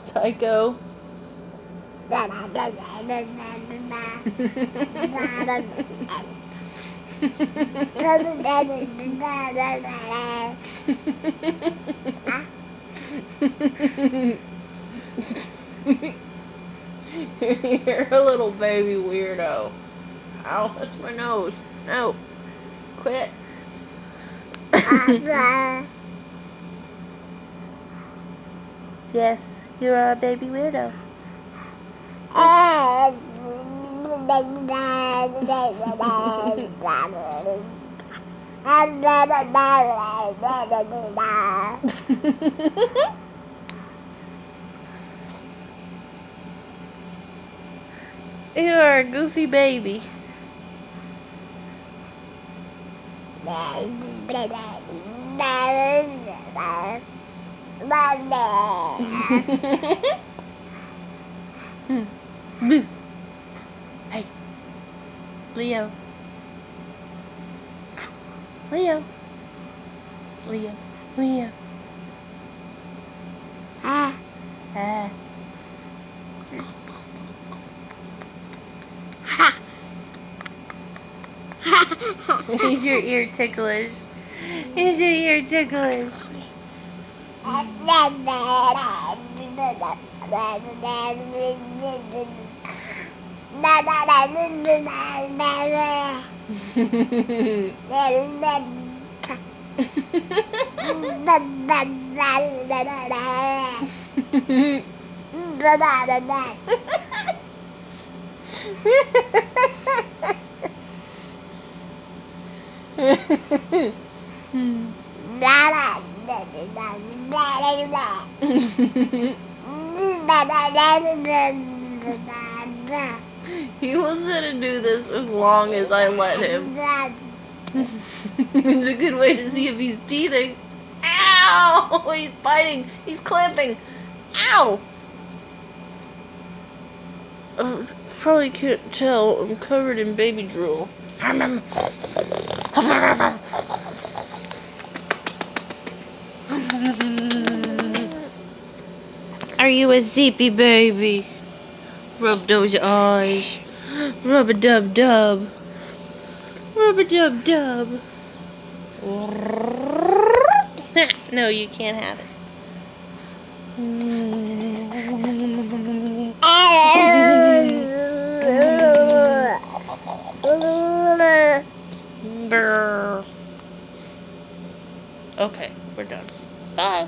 Psycho. You're a little baby weirdo. Ow, that's my nose. No. Quit. Yes, you're a baby weirdo. You are a goofy baby. Hey, Leo. Leo. Leo. Leo. Ah. Is your ear ticklish? Is your ear ticklish? He will sit and do this as long as I let him. It's a good way to see if he's teething. Ow! He's biting. He's clamping. Ow! Probably can't tell. I'm covered in baby drool. Are you a sleepy baby? Rub those eyes. Rub-a-dub-dub. Rub-a-dub-dub. No, you can't have it. Okay, we're done. Bye.